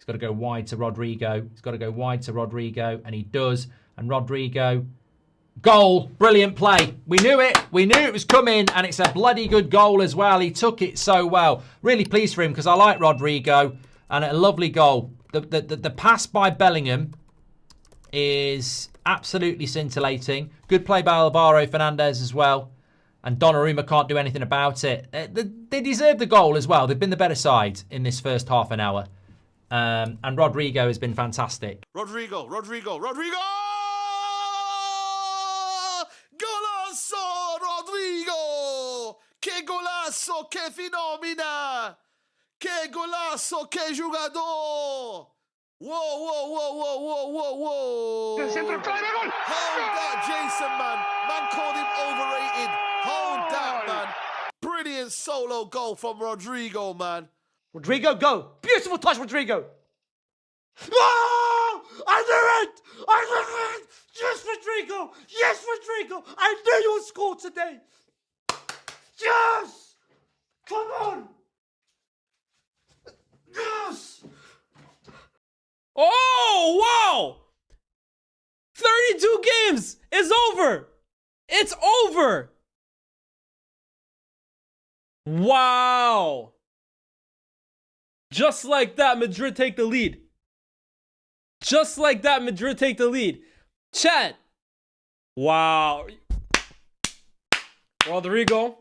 got to go wide to Rodrigo. He's got to go wide to Rodrigo, and he does. And Rodrigo, goal. Brilliant play. We knew it. We knew it was coming, and it's a bloody good goal as well. He took it so well. Really pleased for him because I like Rodrigo, and a lovely goal. The pass by Bellingham is absolutely scintillating. Good play by Alvaro Fernandez as well. And Donnarumma can't do anything about it. They deserve the goal as well. They've been the better side in this first half an hour. And Rodrigo has been fantastic. Rodrigo! Golazo, Rodrigo! Que golazo, que fenomena! Que golazo, que jugador! Whoa. Hold that, Jason, man. Man called him overrated. Hold that, man. Brilliant solo goal from Rodrigo, man. Rodrigo, go. Beautiful touch, Rodrigo. Oh! I knew it! Yes, Rodrigo! Yes, Rodrigo! I knew you would score today! Yes! Come on! Yes! Oh, wow! 32 games! It's over! It's over! Wow! Just like that, Madrid take the lead. Just like that, Madrid take the lead. Chat. Wow. Rodrigo.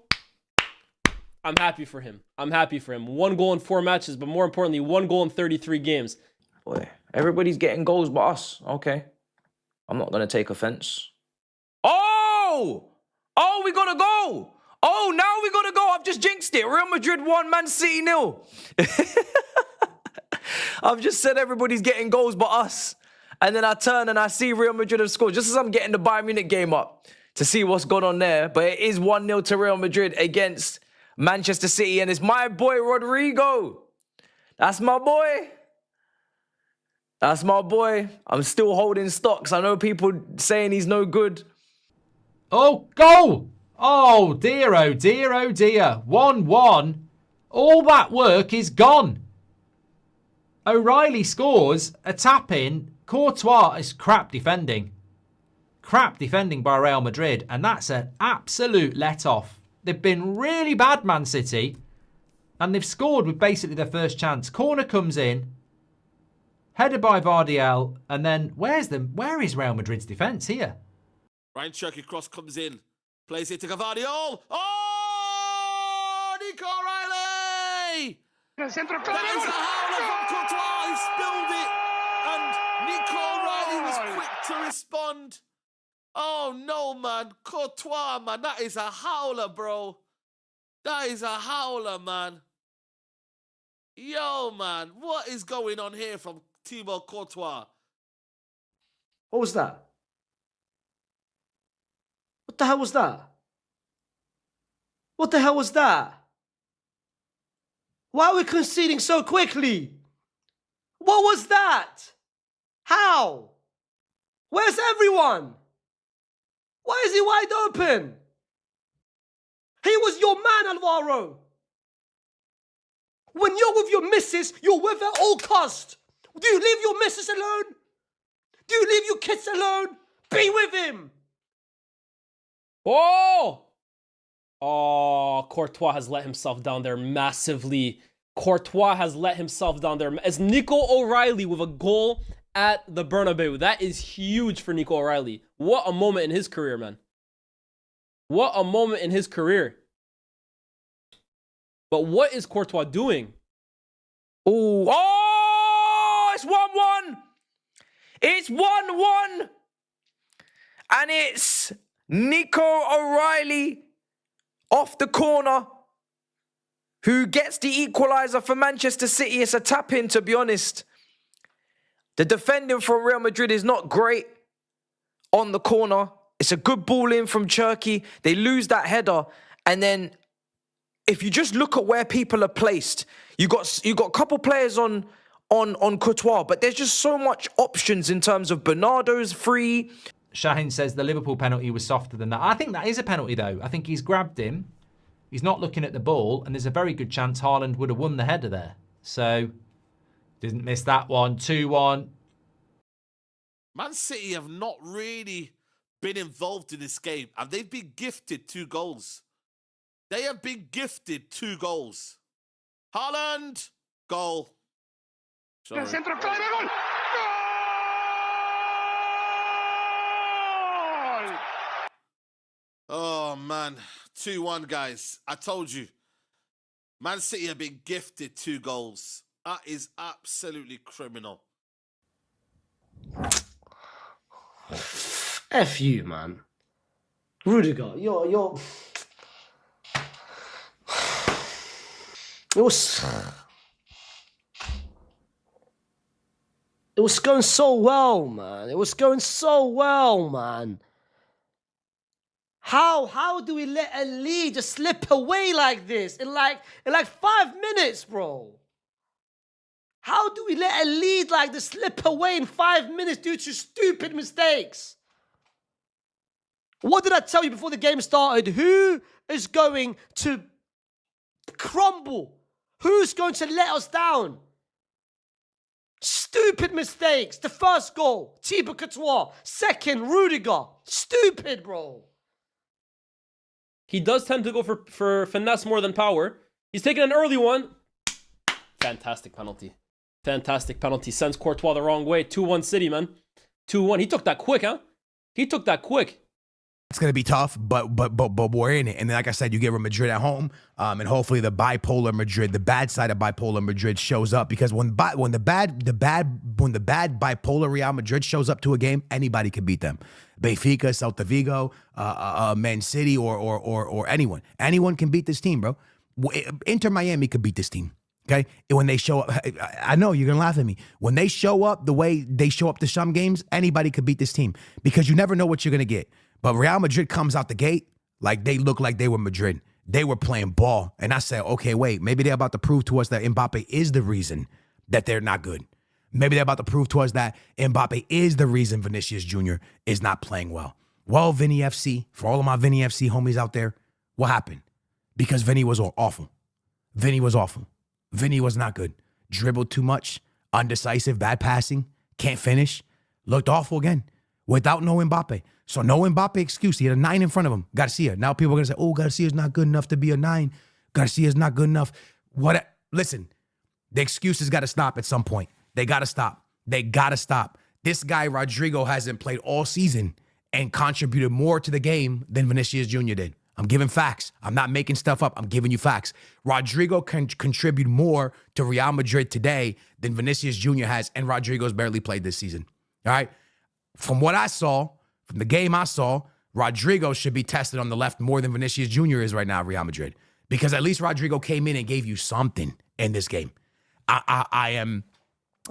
I'm happy for him. I'm happy for him. 1 goal in 4 matches, but more importantly, 1 goal in 33 games. Boy, everybody's getting goals but us. Okay. I'm not going to take offense. Oh! Oh, we got to go! Oh, now we got to go. I've just jinxed it. Real Madrid 1, Man City 0. I've just said everybody's getting goals but us. And then I turn and I see Real Madrid have scored. Just as I'm getting the Bayern Munich game up to see what's going on there. But it is 1-0 to Real Madrid against Manchester City. And it's my boy, Rodrigo. That's my boy. That's my boy. I'm still holding stocks. I know people saying he's no good. Oh, goal! Oh, dear, oh, dear, oh, dear. 1-1. All that work is gone. O'Reilly scores a tap-in. Courtois is crap defending. Crap defending by Real Madrid. And that's an absolute let-off. They've been really bad, Man City. And they've scored with basically their first chance. Corner comes in. Headed by Vardiel. And then where is Real Madrid's defence here? Ryan Cherky cross comes in. Plays it to Gavardiol. Oh! Nico O'Reilly! That is a howler from Courtois. He spilled it. And Nico O'Reilly was quick to respond. Oh, no, man. Courtois, man. That is a howler, bro. That is a howler, man. Yo, man. What is going on here from Thibaut Courtois? What was that? What the hell was that? What the hell was that? Why are we conceding so quickly? What was that? How? Where's everyone? Why is he wide open? He was your man, Alvaro. When you're with your missus, you're with her at all cost. Do you leave your missus alone? Do you leave your kids alone? Be with him. Oh! Oh, Courtois has let himself down there massively. Courtois has let himself down there. It's Nico O'Reilly with a goal at the Bernabeu. That is huge for Nico O'Reilly. What a moment in his career, man. What a moment in his career. But what is Courtois doing? Ooh. Oh, it's 1-1. It's 1-1. And it's Nico O'Reilly off the corner who gets the equaliser for Manchester City. It's a tap-in, to be honest. The defending from Real Madrid is not great on the corner. It's a good ball in from Cherky. They lose that header. And then if you just look at where people are placed, you got a couple players on Courtois, but there's just so much options in terms of Bernardo's free. Shahin says the Liverpool penalty was softer than that. I think that is a penalty, though. I think he's grabbed him. He's not looking at the ball, and there's a very good chance Haaland would have won the header there. So, Didn't miss that one. 2-1. Man City have not really been involved in this game, and they've been gifted 2 goals. They have been gifted 2 goals. Haaland, goal. Sorry. Oh, man. 2-1, guys. I told you. Man City have been gifted 2 goals. That is absolutely criminal. F you, man. Rudiger, you're... It was going so well, man. It was going so well, man. How do we let a lead just slip away like this in like 5 minutes, bro? How do we let a lead like this slip away in 5 minutes due to stupid mistakes? What did I tell you before the game started? Who is going to crumble? Who's going to let us down? Stupid mistakes. The first goal, Thibaut Courtois. Second, Rudiger. Stupid, bro. He does tend to go for finesse more than power. He's taking an early one. Fantastic penalty. Fantastic penalty. Sends Courtois the wrong way. 2-1 City, man. 2-1. He took that quick, huh? He took that quick. It's going to be tough, but we're in it. And then, like I said, you get Real Madrid at home, and hopefully the bipolar Madrid, the bad side of bipolar Madrid shows up, because when the bad bipolar Real Madrid shows up to a game, anybody can beat them. Benfica, Celta Vigo, Man City, or anyone. Anyone can beat this team, bro. Inter Miami could beat this team. Okay, when they show up, I know you're gonna laugh at me. When they show up the way they show up to some games, anybody could beat this team, because you never know what you're gonna get. But Real Madrid comes out the gate like they look like they were Madrid. They were playing ball. And I said, okay, wait, maybe they're about to prove to us that Mbappe is the reason that they're not good. Maybe they're about to prove to us that Mbappe is the reason Vinicius Jr. is not playing well. Well, Vinny FC, for all of my Vinny FC homies out there, what happened? Because Vinny was awful. Vinny was awful. Vinny was not good. Dribbled too much, undecisive, bad passing, can't finish. Looked awful again without no Mbappe. So no Mbappe excuse. He had a 9 in front of him. Garcia. Now people are going to say, oh, Garcia's not good enough to be a 9. Garcia's not good enough. What? Listen, the excuses got to stop at some point. They got to stop. They got to stop. This guy, Rodrigo, hasn't played all season and contributed more to the game than Vinicius Jr. did. I'm giving facts. I'm not making stuff up. I'm giving you facts. Rodrigo can contribute more to Real Madrid today than Vinicius Jr. has, and Rodrigo's barely played this season. All right? From what I saw, from the game I saw, Rodrigo should be tested on the left more than Vinicius Jr. is right now at Real Madrid, because at least Rodrigo came in and gave you something in this game. I am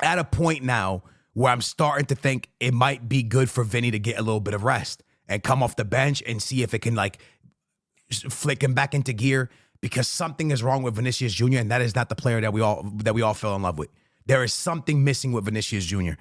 at a point now where I'm starting to think it might be good for Vinny to get a little bit of rest and come off the bench and see if it can like flick him back into gear, because something is wrong with Vinicius Jr. and that is not the player that we all fell in love with. There is something missing with Vinicius Jr.